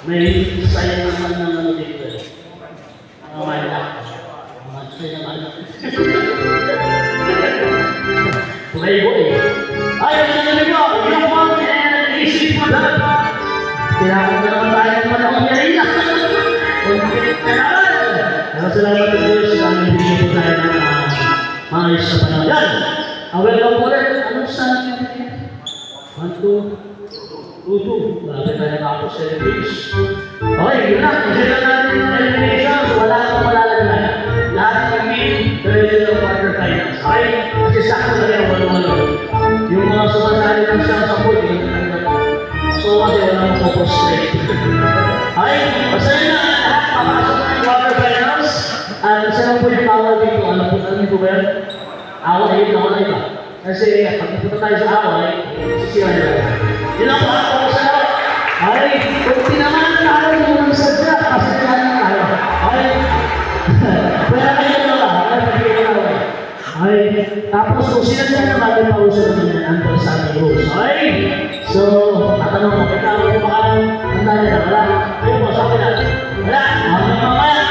May sayang naman ng ano dito eh. Mga manak. Mga sayang manak. Tumaybo eh. Ayaw sa namin mo! Yung mga isip mo na! Kailangan na naman tayo ng panahon niya rin lang. Kung pilit ka naman! Pero salamat sa Diyos sa aming bigyan po tayo ng maayos na panahon. Yan! Welcome po ulit. Anong saan natin? 1, 2, 2. Grabe tayo nakapos sa English. Okay, yun lang. Kasi lang natin ng eliminations. Wala akong malalagay. Lahat kami, traditional quarterfinals. Okay? Kasi sakto na yan, wala-wala. Yung mga sumasali ng siyang sa pool, yung natanggap. So, kasi wala akong focus-straight. Okay? Basta yun na. Lahat, papasok na yung quarterfinals. At isa lang po yung awal dito. Alam po ba yan? Awal, yun ako na iba. Kasi pag pupunta tayo sa awal, sisiyan nila. Yun ang mga sa lahat. Ay, kung tinamaan tayo yung mga sadya, kasi tinamaan tayo. Ay, pwera kayo na ba? Ay, tapos kung sinadya na natin pauso naman yan, ang sa ating rules. Ay, so, tatanong mo, ikaw, kung baka handa nila, wala. Ayun po, sabi natin. Wala, mamaya,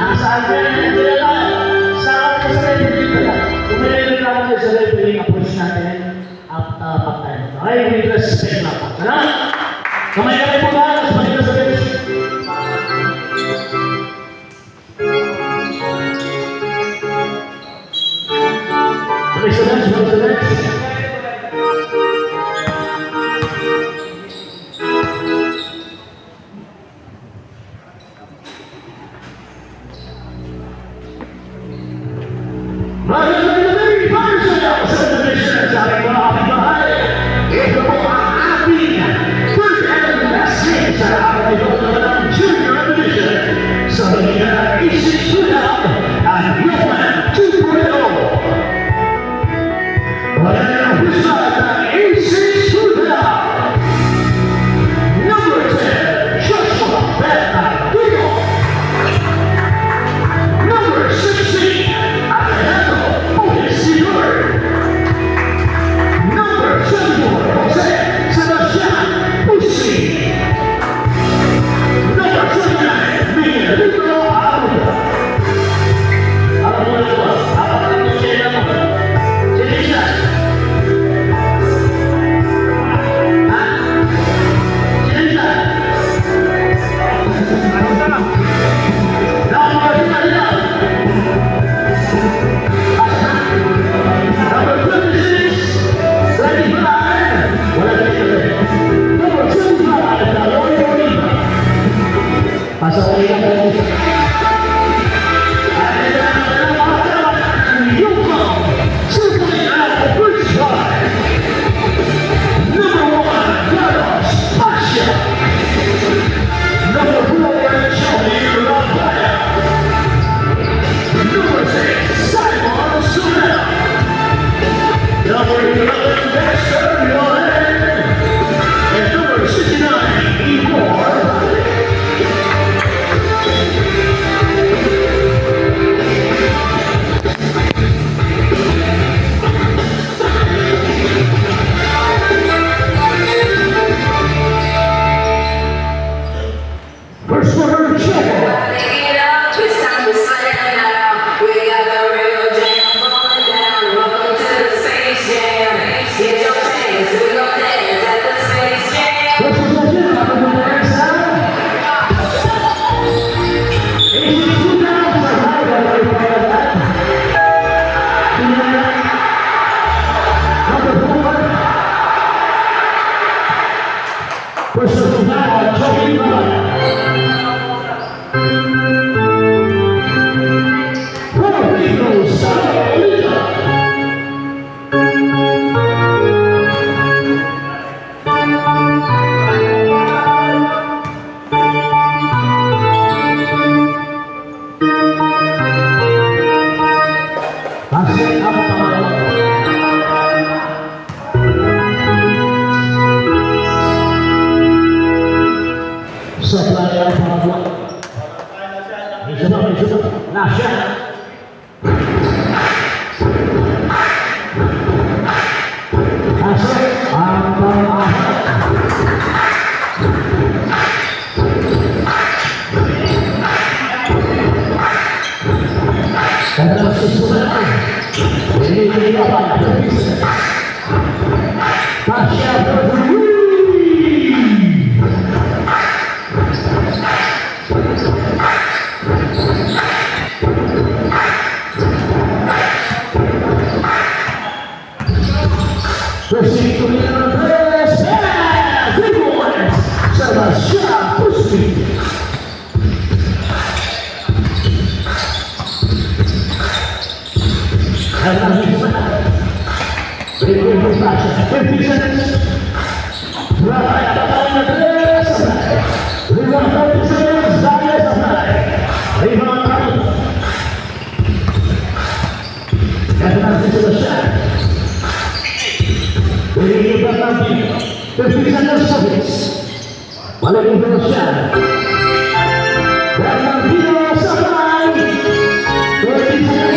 nasa atin, hindi na tayo. Sa atin sa referee ko lang. Kung may referee sa referee, approach natin at pag-time. Ay, with respect lang po. Salamat! Kamay-kamay po ba? Mas mali na sa bench. Okay, sa bench, sa bench. Masuk, lapangan berpisah. Tasya berdiri. Bersih kemudian berpisah. Ribuan Sebastian Pusri. Karena bisa berpisah, berpisah. Berapa yang datangnya berpisah? 5 kali saya sampai 5 kali. Karena selesai. Beri nanti berpisah tersebut. Paling berpisah. Karena tidak sampai berpisah.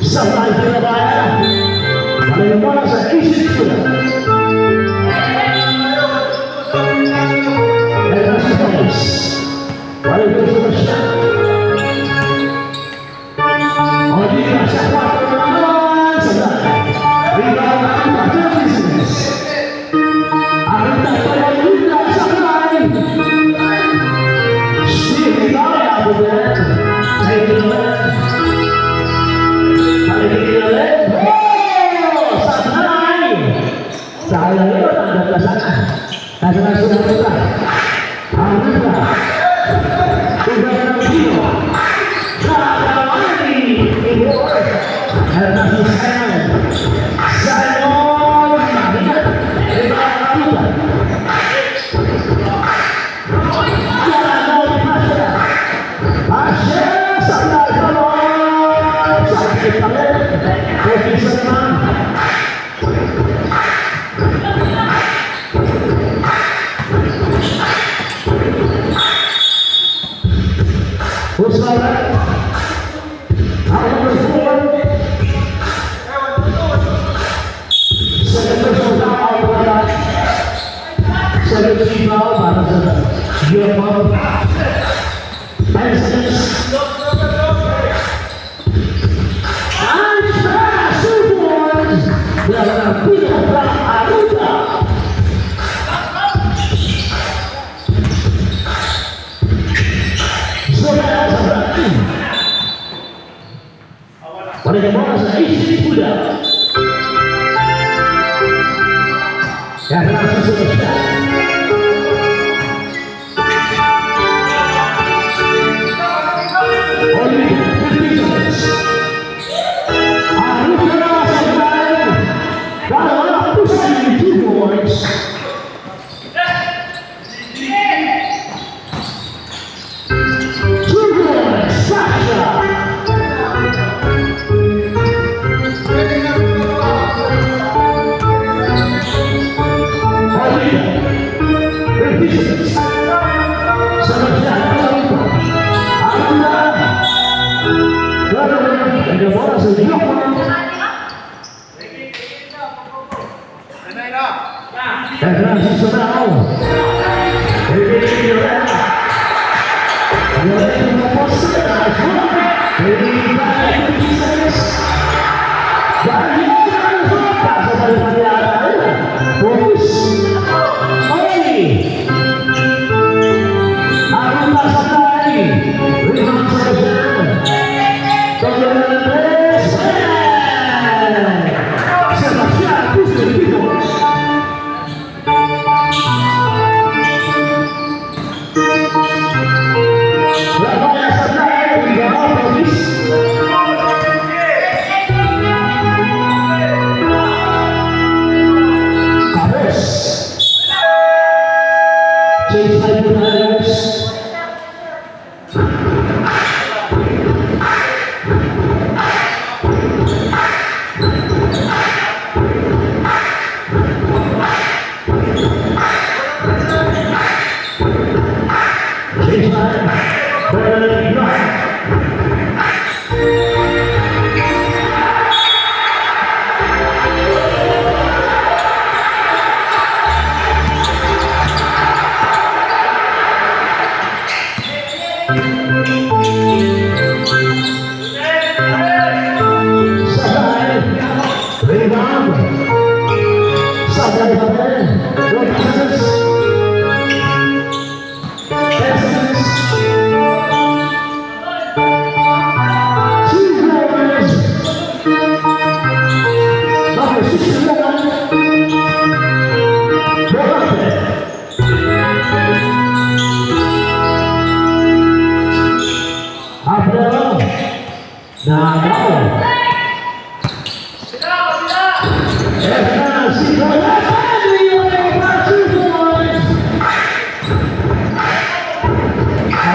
Sampai Surabaya, bagaimana saya isi sudah. Dan seterus, walaupun selesai. Oh dia siapa teman-teman sedang ribuan kita bisnis. Anda kalau tidak sampai, sih saya bukan saya tidak. Saya lewat anda ke sana. Karena sudah bukan. Anda sudah berhenti. Karena ini ibu. Karena saya mau tidak. Jangan mau dimasukkan. Masih sampai kalau sampai kalian lebih senang. Bagaimana saya isi sudah. Karena sesudah. Oleh bisnis. Harus selesai. Kalau pusing divorce.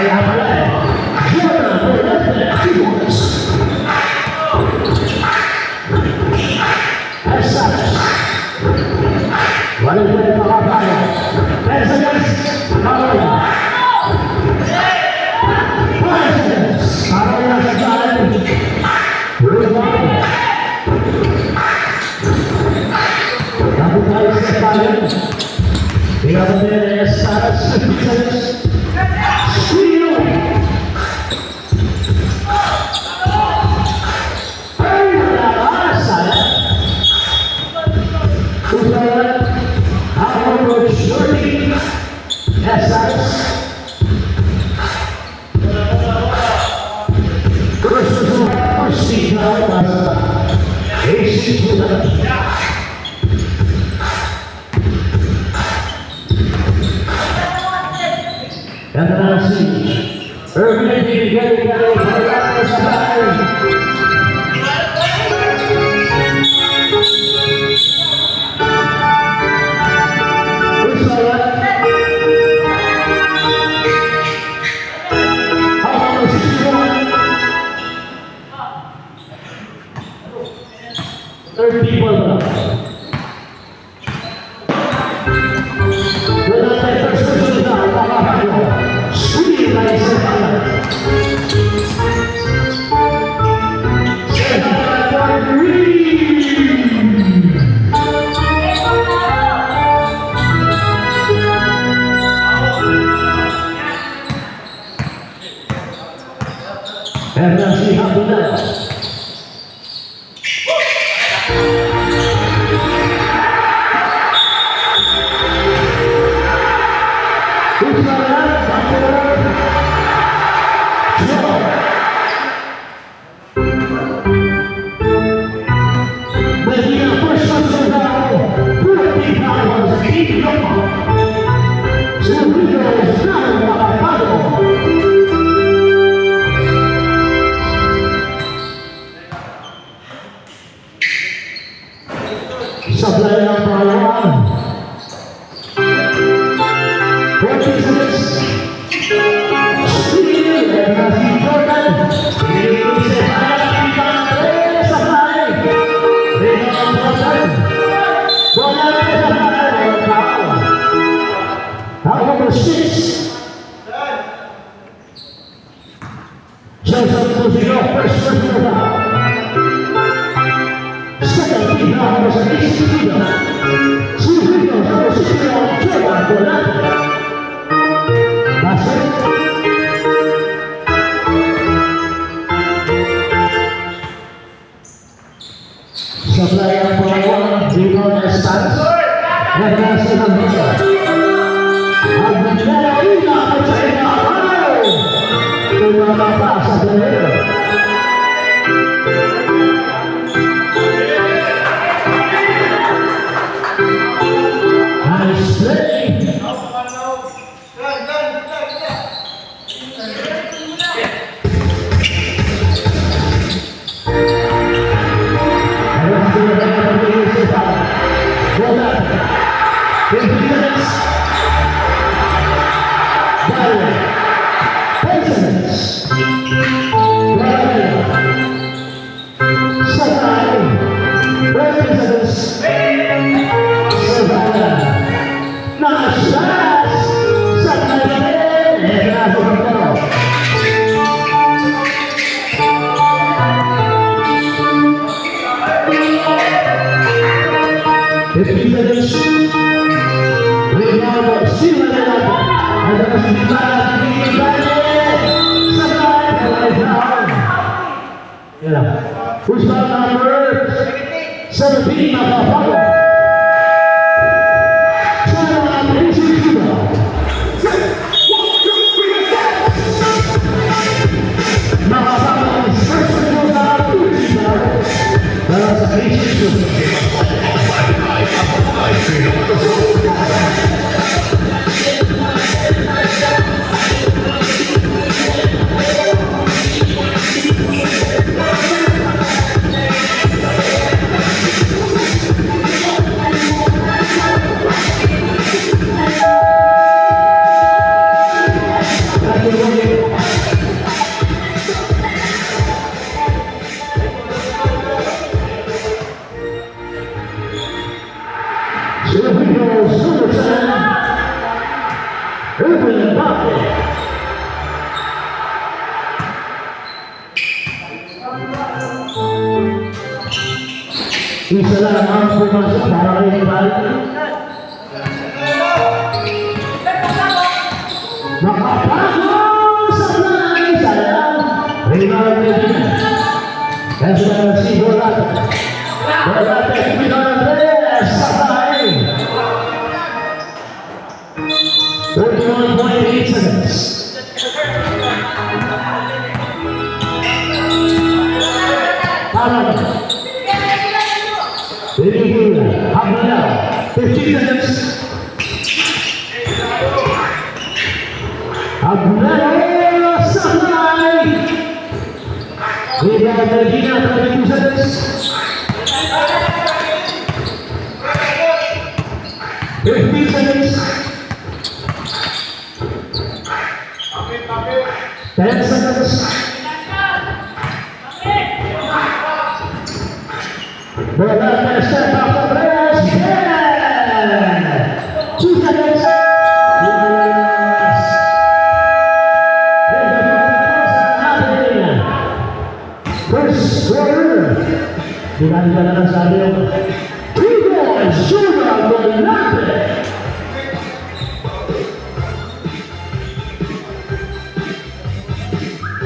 Kaya pala eh. Jonah Fernandez, keyboards. Esares. Walang pwede makapaya. Esares. Carolina. Esares. Carolina sa saan. Rebound. Tapos tayo sa tayo. Tingnan natin ang Esares. Esares. Sino? Ay, nalakas. Usalan. Ako shooting. Esares. Kata nasi, Irvin digali-gali berlaku sampai. Usalan. How much is it? 30 people now. Hernasi Abdullah. Sablay ng pangalaman. 46. Steal and Matthew Jordan. Pinili sa pangalaman. Sablay. Rinang Jordan. Bola sa Sablay. Foul number 6. Joseph Cusino, first personal foul. Second team now was an easy freedom. Two freedoms for Cicero Jordan Bolante. That's it. Sablay ang pangalaman. Dino Esares. Nagkasa ng mga. Ang naglalawina ko sa inaaraw. Tumama pa sa dalero. Who's got number 17 of our power? Isa lang ang pumasok para kayo balik. Makapasok sa mga sayang. Rebound Medina. Kasi na si Bolata. Bolata Andres sabay. 31.8 seconds. Alam. Binigula. Hamdala. 15 seconds. Hamdala sabay. Rebound Medina 32 seconds. 15 seconds. 10 seconds. Bolata step off the press. Yeah! 2 seconds. First quarter. Dinadala ng sabi yung 3 boys, Sugar Bolata.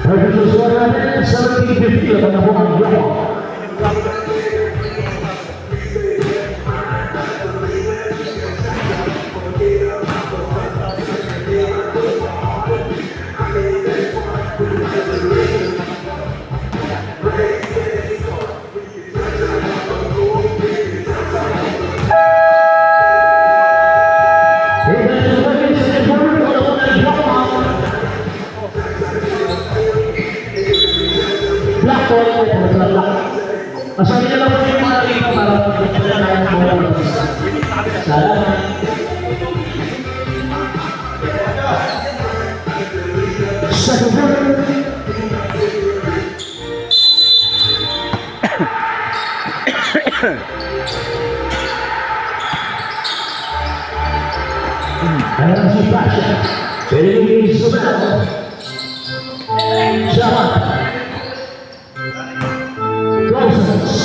Pagkatapos suara natin, 17-50 ang nabuhan ng Yama. Masabi na lang po yung mga rito para magpapala na yung mga mag-isa. Salamat. Second quarter. Ayan si Pasha. Pwede Isabel. Shaman. Closers.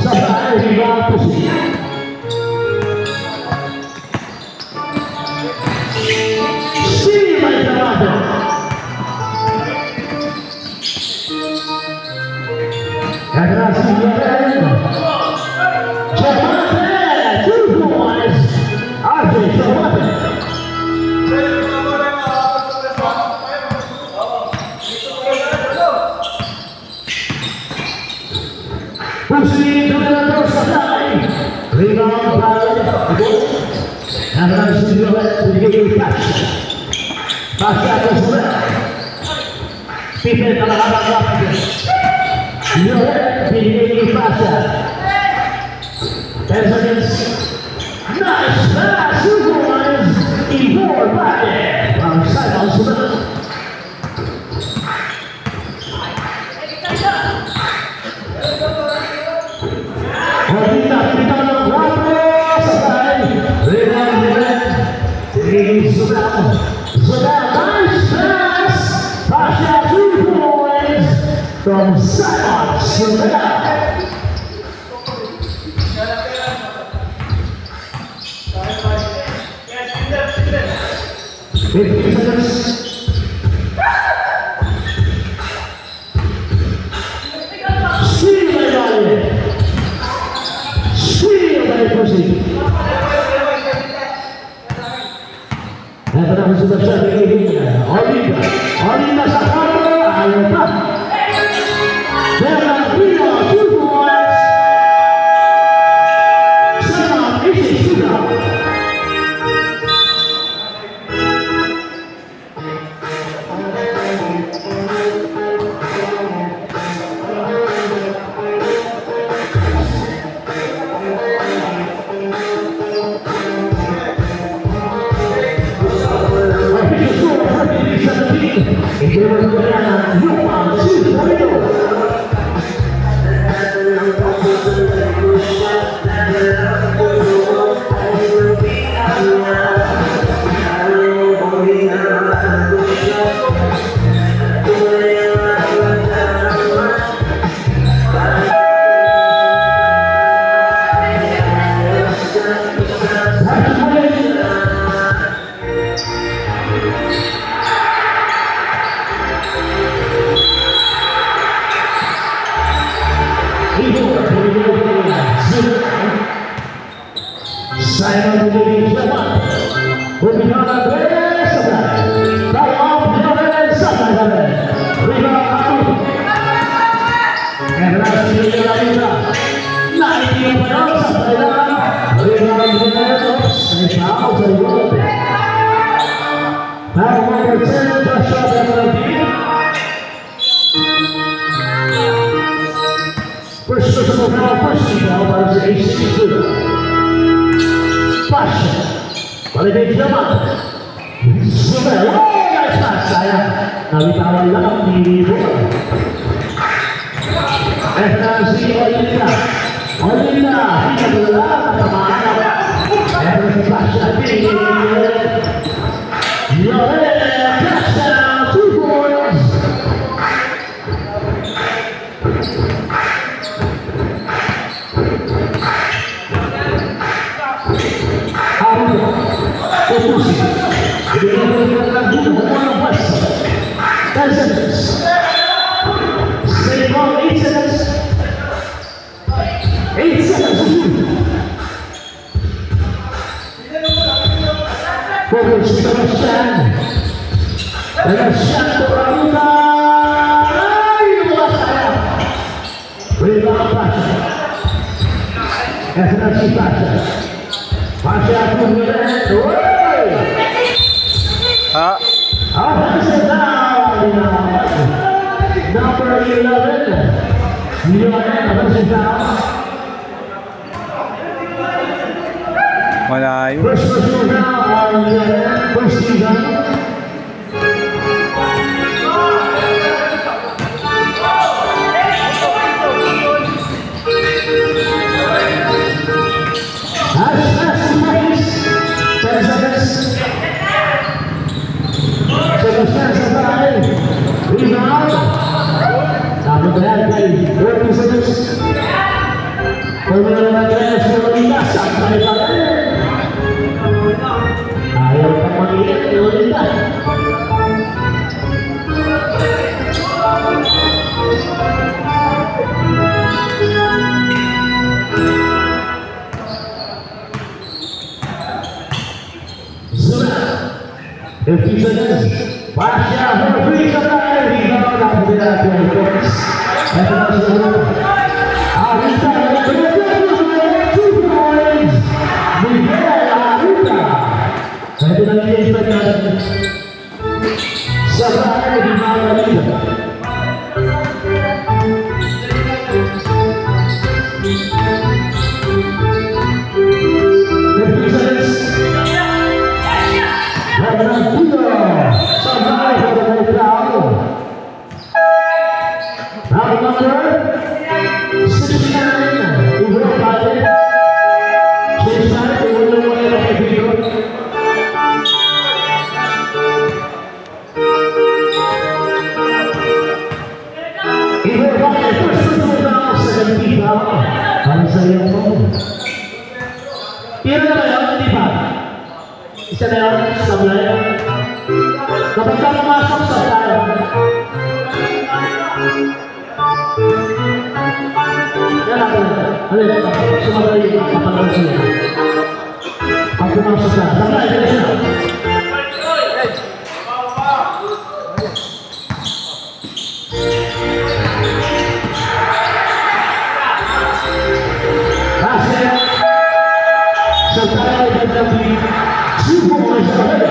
Sabay rebound position. Sini may trabaho. Karena Sinian. Jabate, 2 points. Arjay Jabate. Pusi Donato Sabay. Rebound para Karena Sinian begitu Pasha. Pasha ke sebelah. Pipin telah harap Yohet begitu Pasha. 10 seconds. Nice pass, supervise, Igor Bade. From Simon Smith. Kita ng Guapo sabay. Rebound Bade. Ini sudah nice pass. Pasha 2 points from Simon Smith. 15 seconds. Steal by Bali. Steal by Pusi. Ito na sudah siya bigyan. Olinda sa kampo. Ayaw pa. Dela Pino, 2 points. Sama isi sudah. Now, number 10, Pasha Benaldi. First personal foul, first team foul para sa AC Blue. Pasha. Balik naman. Sumel. Oh, nice pass. Sayang. Nabitawan lang ang Bibo. Eto si Olinda. Olinda. Pinagulala. Tamaan ako. Eto si Pasha. Touchdown, 2 points. Number 11, Malayo. first personal foul on first season. Ayaw pa mag-iit, iulit na. If he's against, watch out for a free supply. He's not going to get out there, folks. That's what I'm saying. He's got to get 2 points. Miguel Arruda. Ito na yung natin. Sa bahay, di magalita. If he's against, isa na yun, sablay. Kapag ka pumasok sa tayo, yan natin. Halil, sumablay yung kapag sila. Pag pumasok sa sablay, yan siya. Kasi, sa tayo, yung 2 points ahead.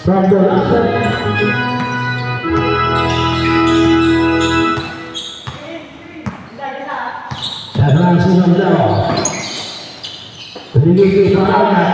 From the last langsung menjawab. Begitu parahnya,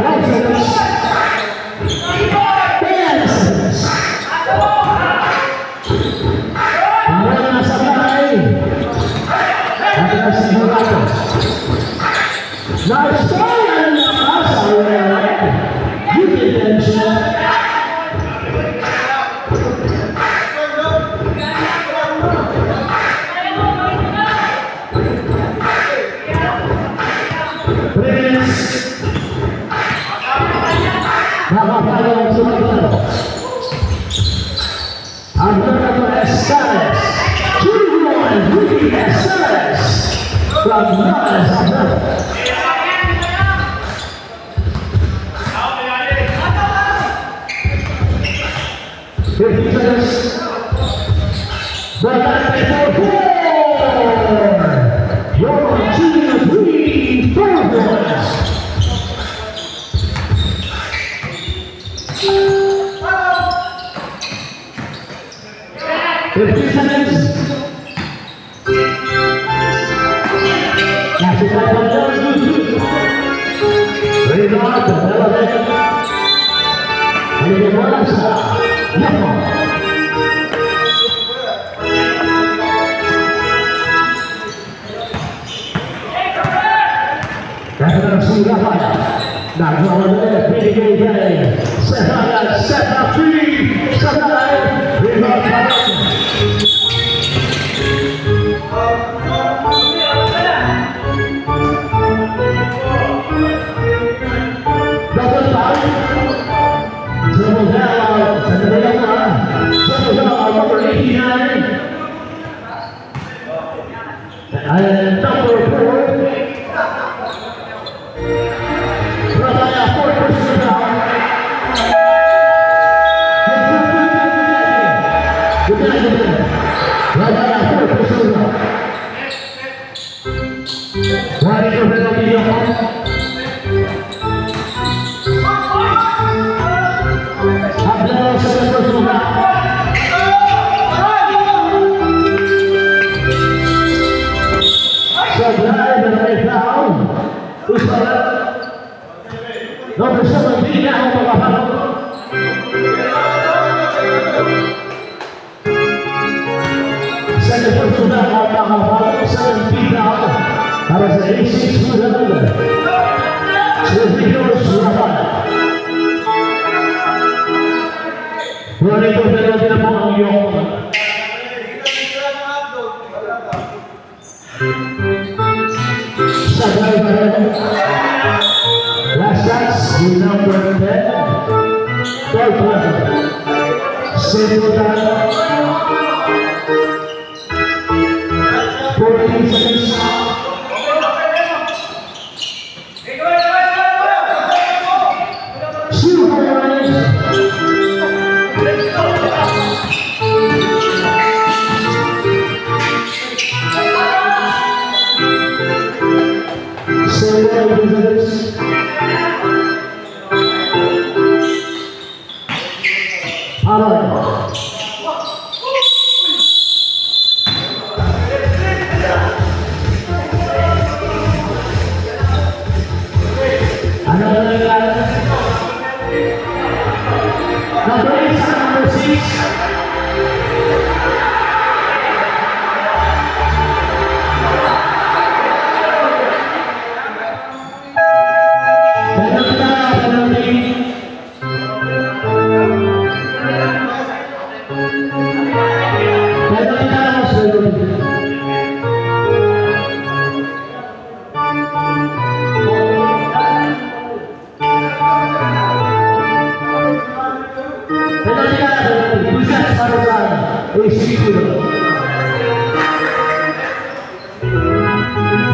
Siguro.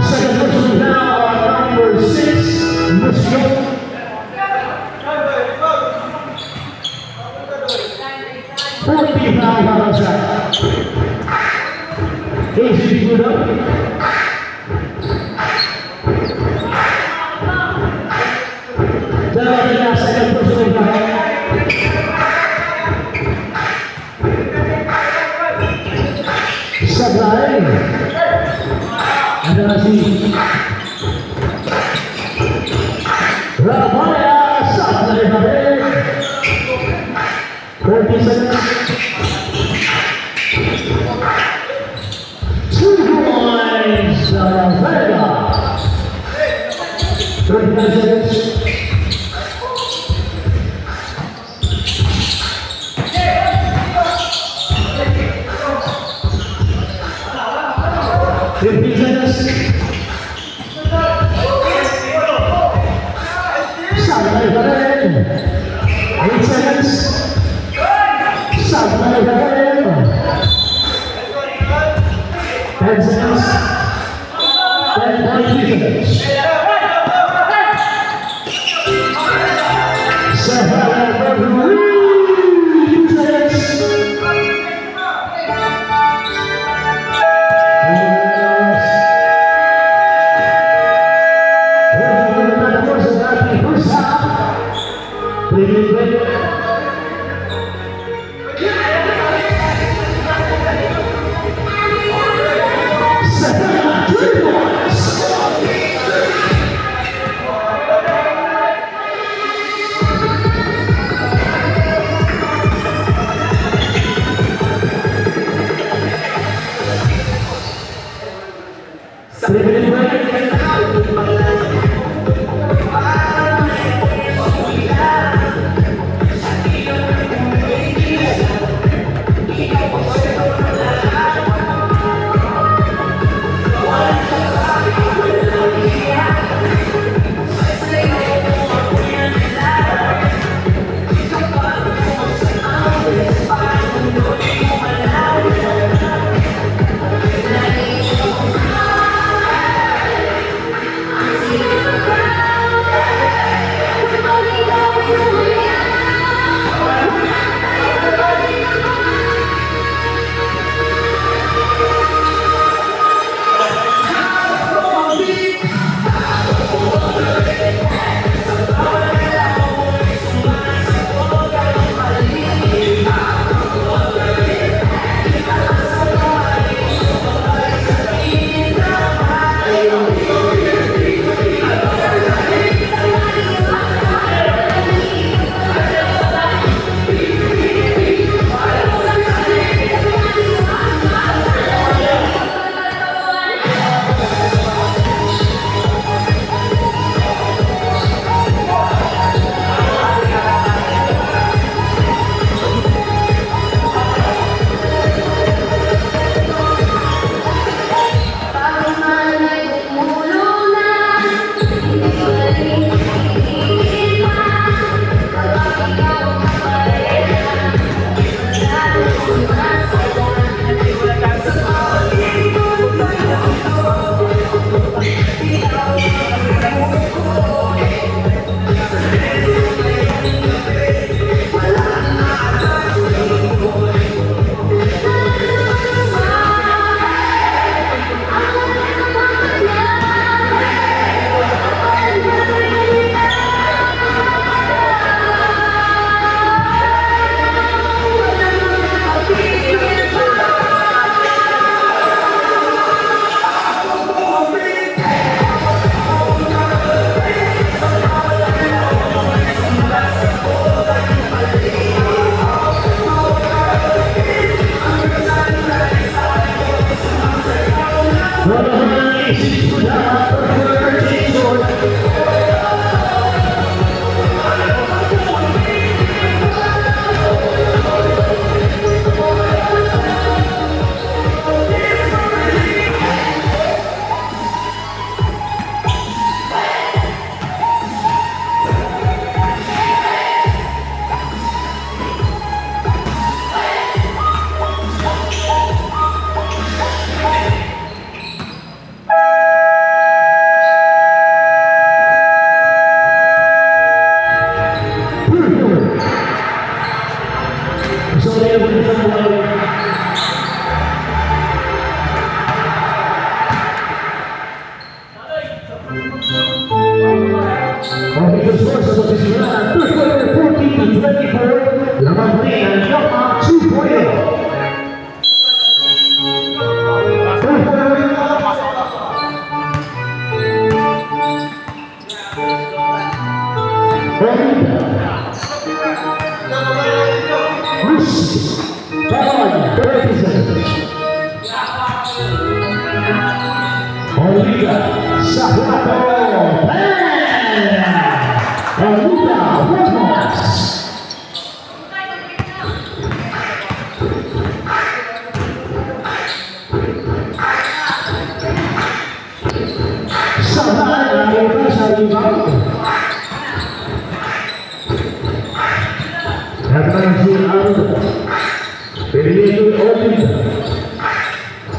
Second person now, number 6, Muslim. 45 outside. Easy to go. Dalawa na second person na. Sablay. Ada si Ramaya Sablay balik. 30 seconds. 2 points. Vega. 39 seconds. Sablay balik. 8 seconds. Sablay balik. 10 seconds. 10.3 seconds. Sablay balik. 2 seconds.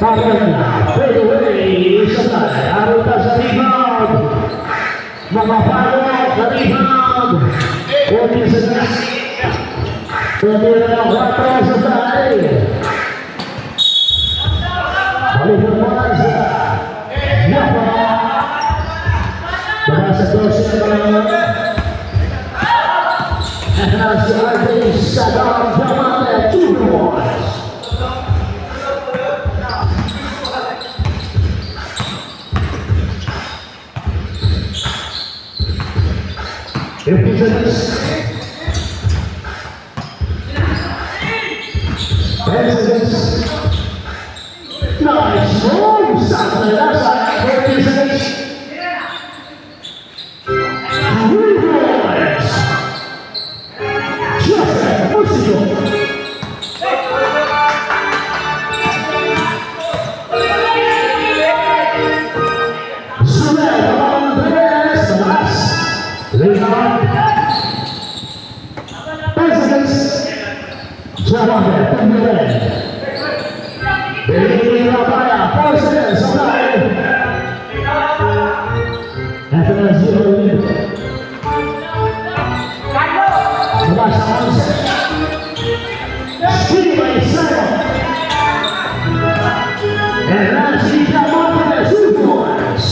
Carolina, fadeaway, sabay, aruta sa rebound. Makapalo sa rebound. 40 seconds. Tumira ng 4 sabay. Balik naman sa Yapa. Baba sa 12 naman. At nasa RJ Sadar Diamante, 2 points. Represents nice move, Santa Nasa represents 3 points. Joseph Musico. Surrell on the best, the last. Rebound. Presidents. Javante, Pumere. Beli Rabaya, 4 seconds, Sabay. After that, 0 lead. Basta 1 second. Speed by 7. And that's the Javante, 2 points.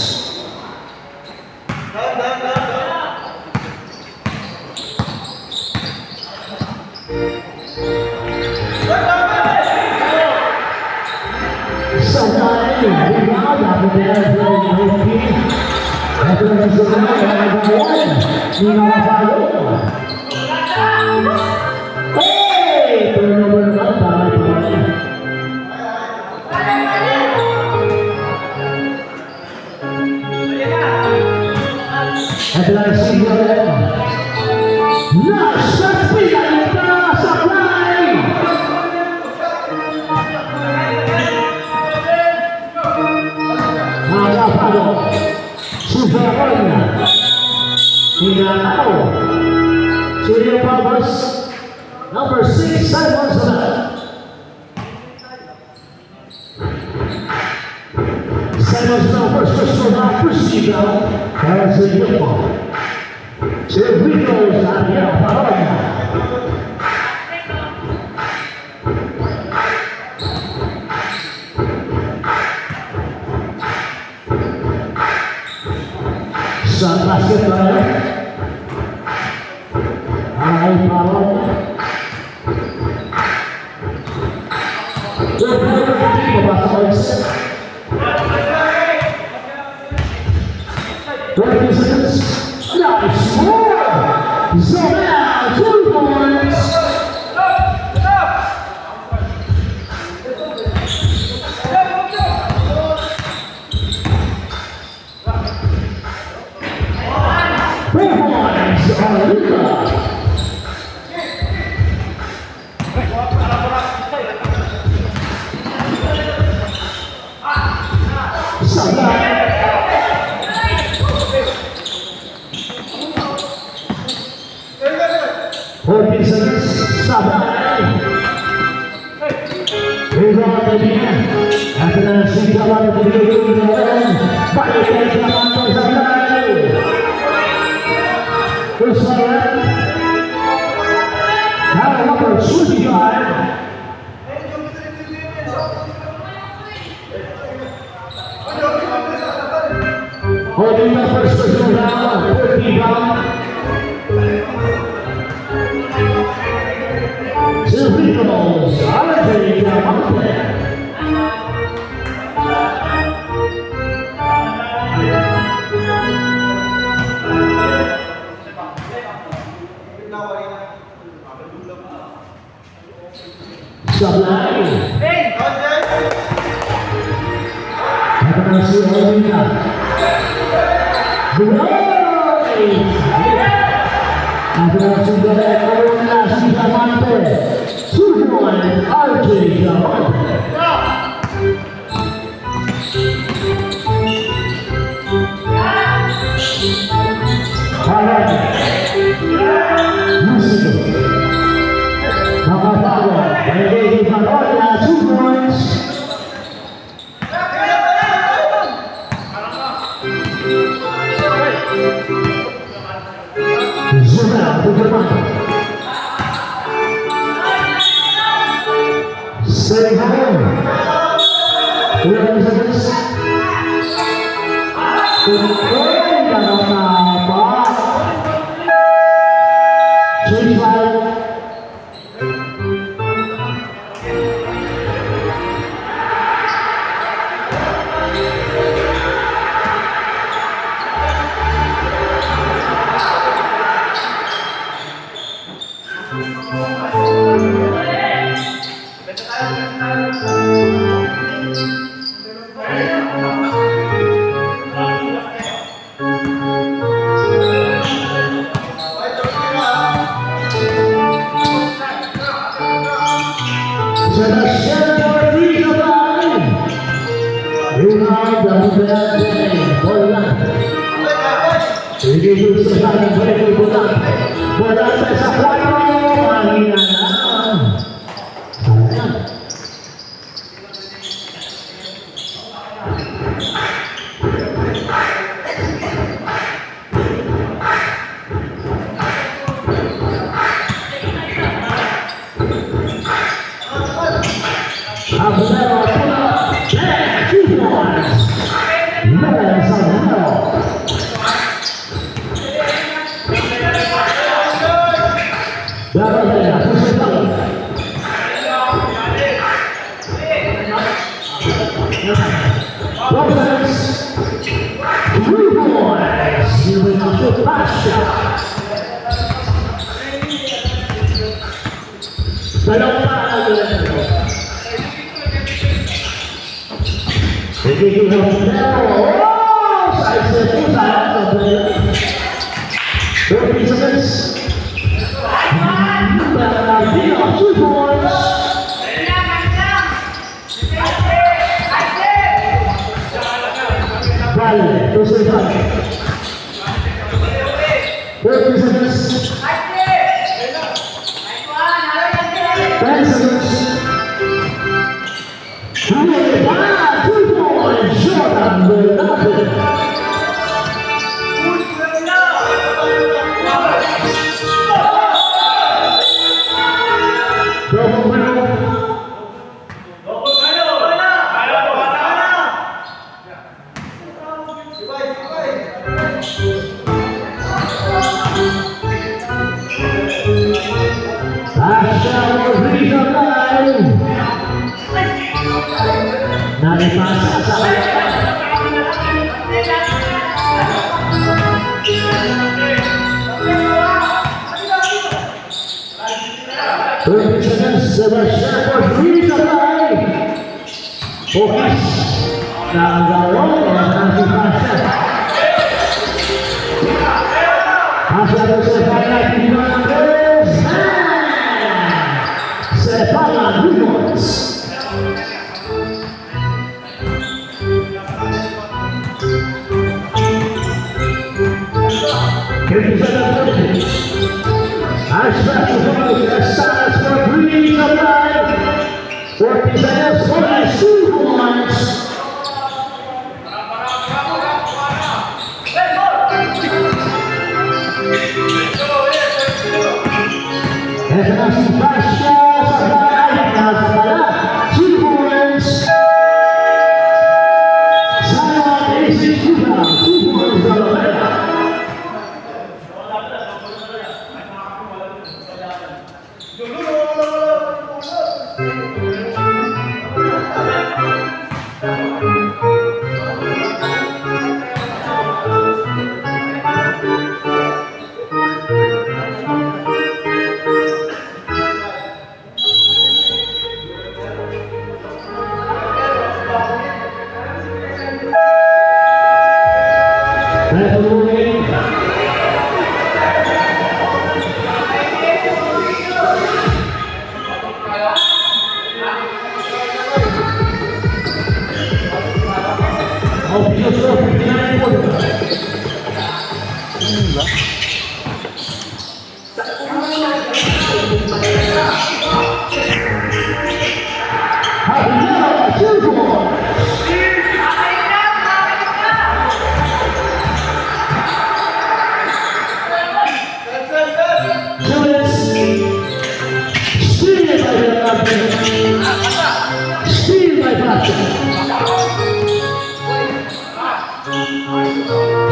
Number 6, Simon Sabat. Simon's now first round, first down. That's a good one. Here we go, Daniel Paroya. Sang basket player. Ay Paroya. Nice score! Zabel, 2 points! Holding the first person down, 30 down. Cerritos, RJ Diamante. Sablay. Kata si Olina. Ada saudara Corona si Diamante. Semua RJ Diamante. Musico. Nakatawa. Hindi Paroya, 2 points. Ulang seconds.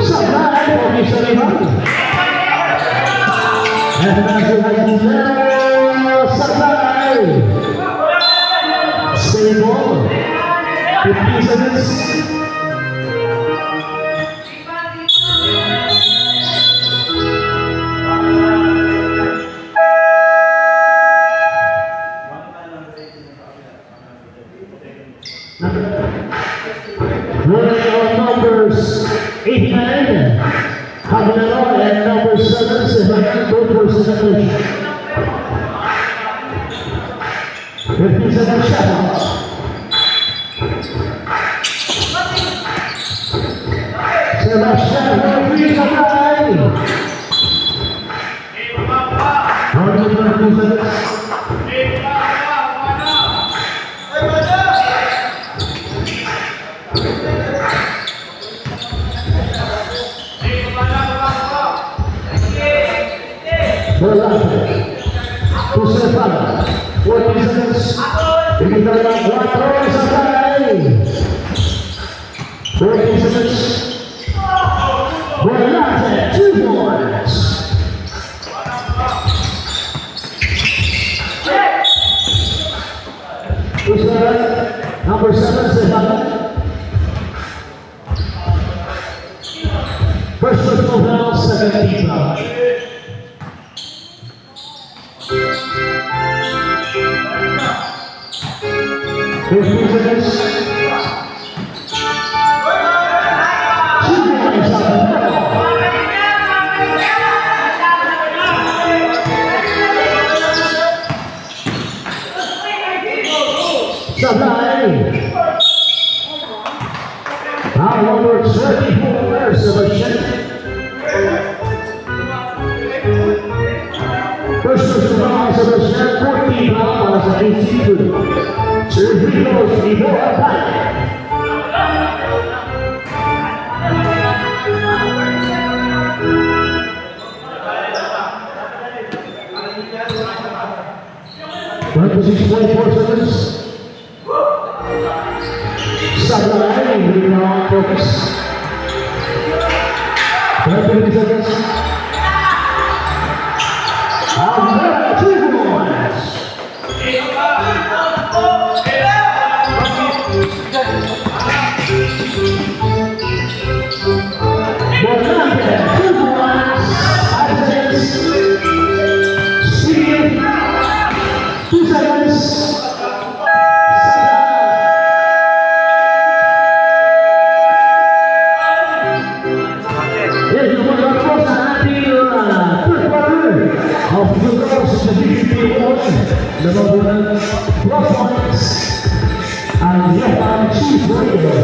Sabay, pogi sa limang. At nasuhayan na sabay. Stay ball. 50 seconds. Running on numbers 8 9, Habanero and number 7, Sebastian, both for second. 57 shot. Sebastian, referee Kapay. 120 seconds. Kusepana, 40 seconds. Dikitakan 4 sampai 40 seconds. Berlatih 2 points. Kusepana, number 7 Sepana. First personal foul, second team foul. Our number 34, Sebastian. First round, Sebastian, 14 rounds as a receiver. Surgery goes before our time. Position 24 seconds. Sideline, rebound, focus. 30 seconds. Alvera, 2 points. Bolante, 2 points. 5 seconds. Steve, 2 seconds. Nababunan 12 points ang Japan Chief Radio.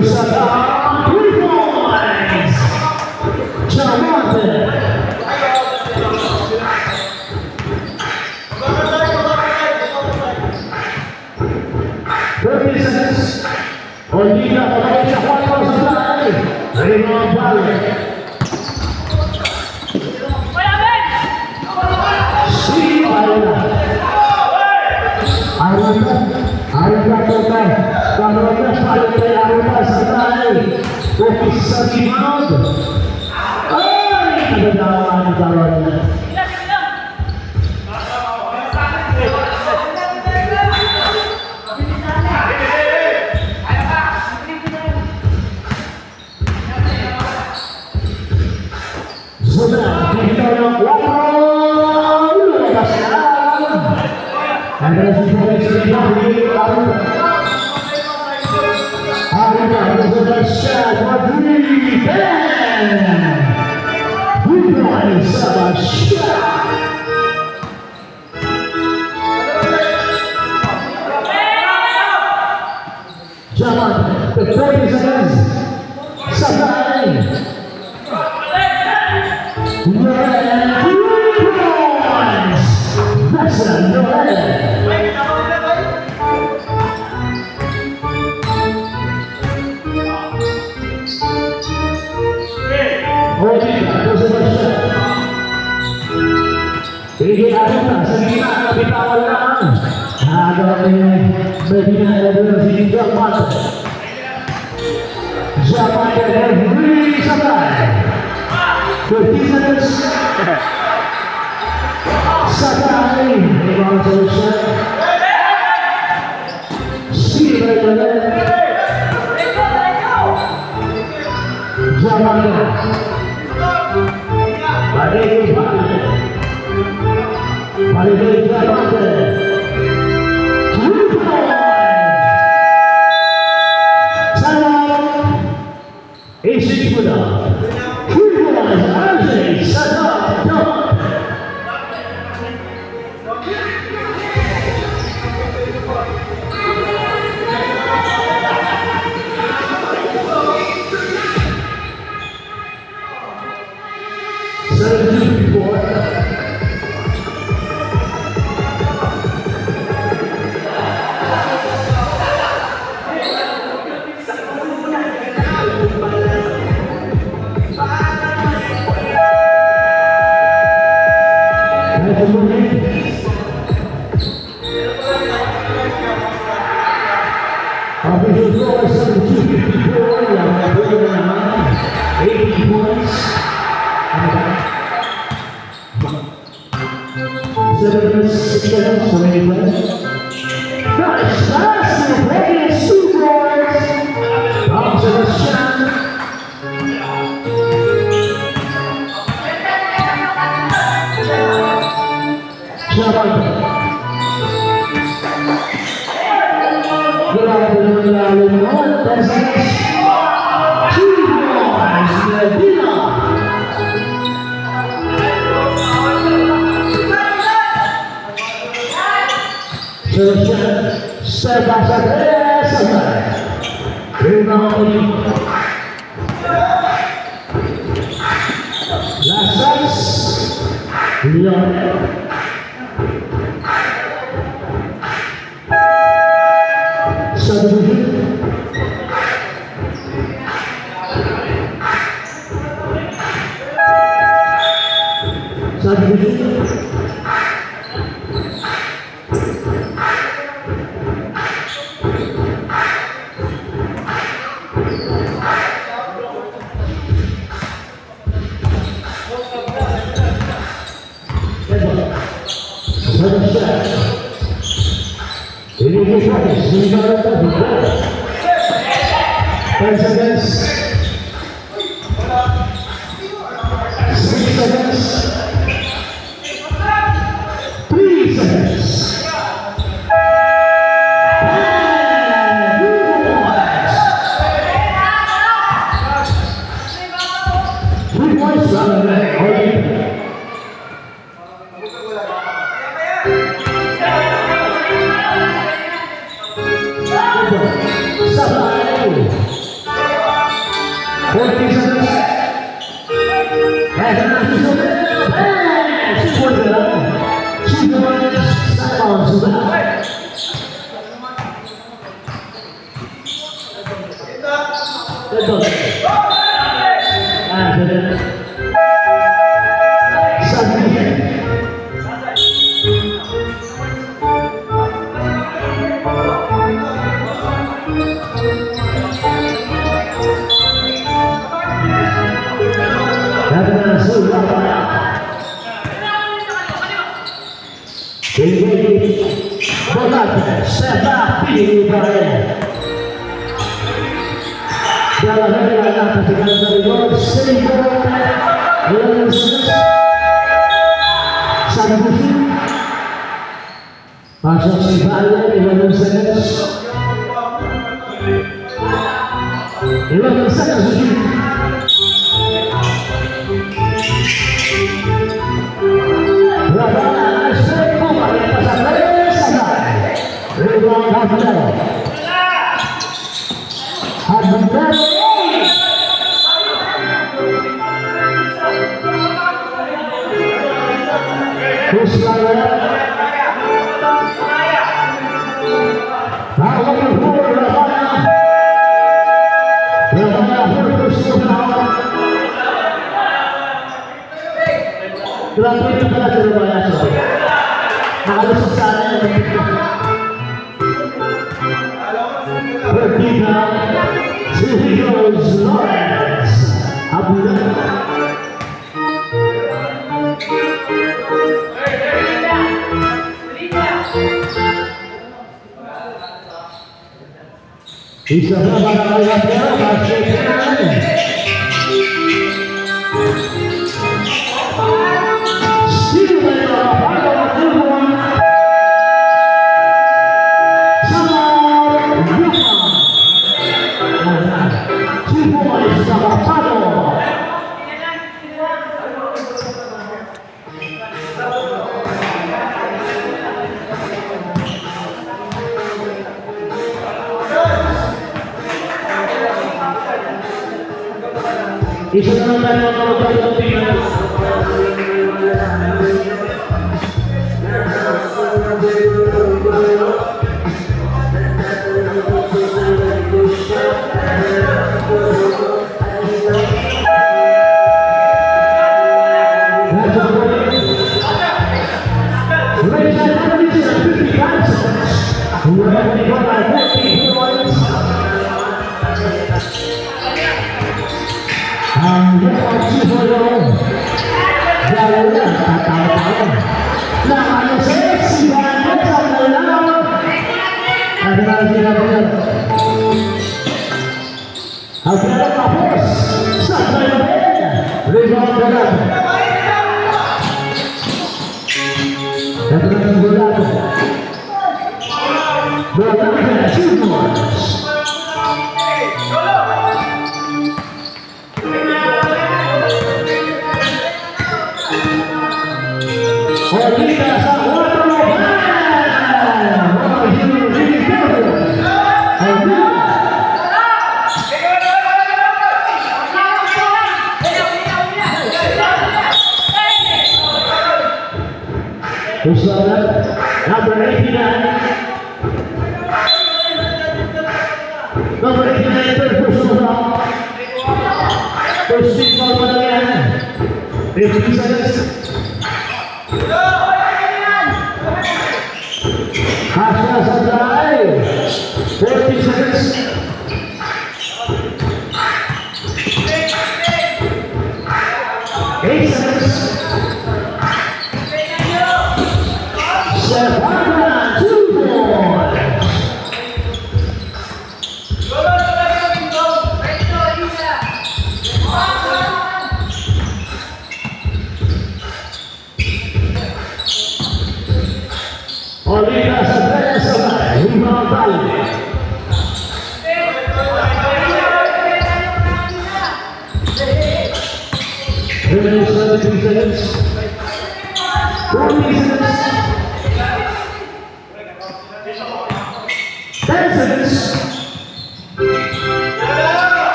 Gonzaga, 3 points. Javante. 30 seconds. Olivia pemain Syahwat Gonzaga. Rebound balik. Aruna total. Kamarnya balik dari Aruna sebenarnya. Bisa rebound. Ada dalam calonnya. Sudah ditolong Wapro dulu sekarang. Ada sudah sudah di Aruna. Aruna sudah shot Madrid. Bukan sama shot. Jaman the 40 seconds. Sampai. Ini ada sekitar lebih tawaran. Ada Medina ada di Jaman. Jaman dan Rui Sabai. Bertiga Sabai memang selesai. Si mereka Jaman balik isi muda, kuburan Anjay Sadar Dot. 14 seconds. And now susunod. Susunod na lang. Susunod sa bawang susunod. Ito. Susunod. Submission. Serta pilih Ibrahim dalam negara ketika dari gol sehingga satu musim pasal sifatnya 11 seconds 11 seconds Bisa berapa kali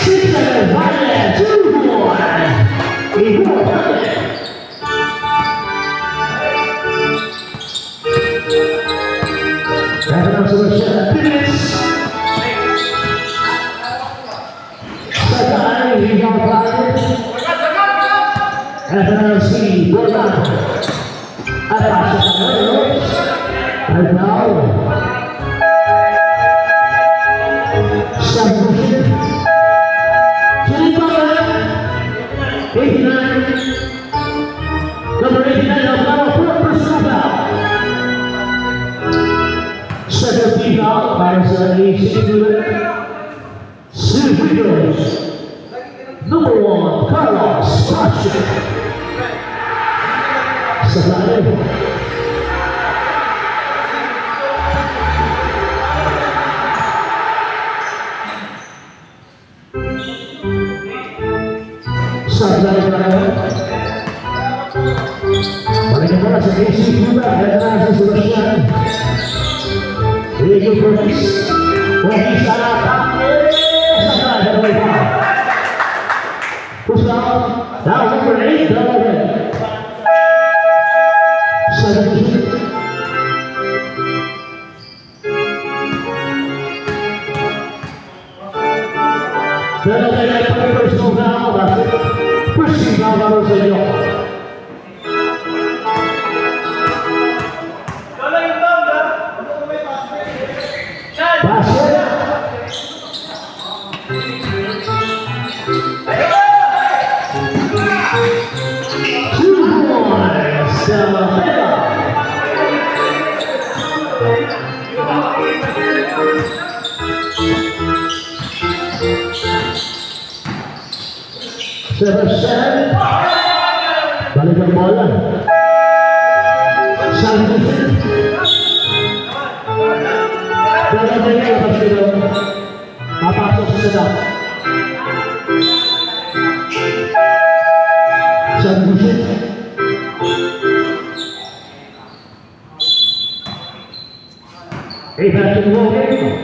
Six seconds. And now, substitution. Number 89, of our fourth personal foul. Second team foul by Silverios. Number 1, Carlos Pacheco. Sabay. Sabay tayo. Balik bola sa AC juga dan si Sebastian. Ricky Perez. Bagi salah sabay dari bola. Pusat down number 8 Dalawan. Sabay. Dalawa yang pakai personal foul. Pushing down baru saja. Basket. 2 points. Sebastian balikan bola Santos dalam dia lepas itu apa sedang Santos back to the ball game.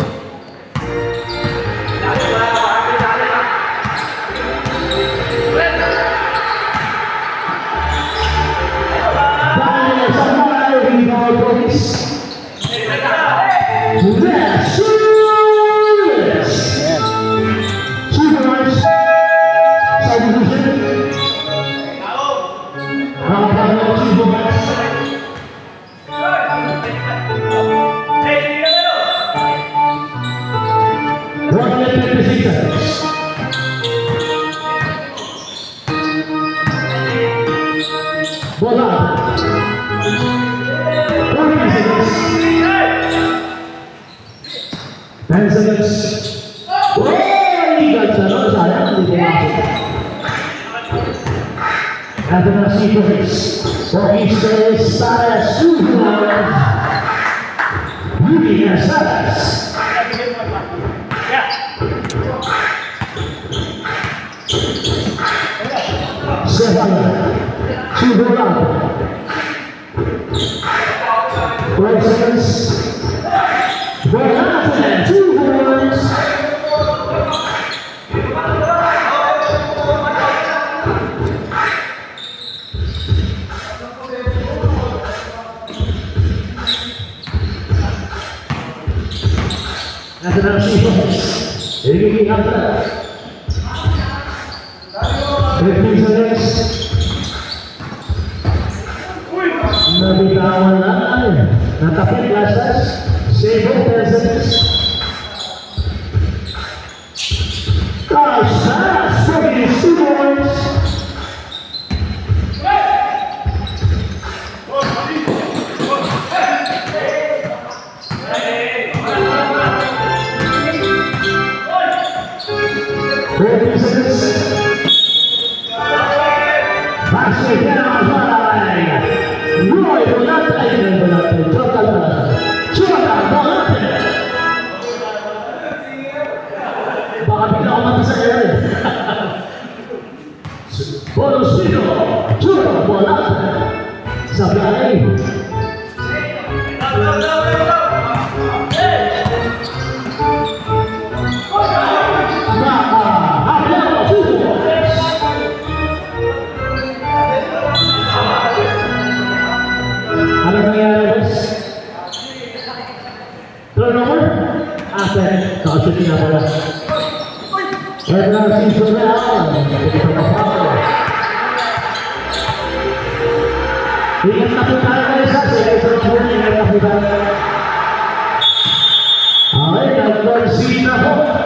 Ingat satu kali saja, itu sebenarnya ingat satu kali.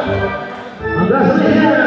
Congratulations!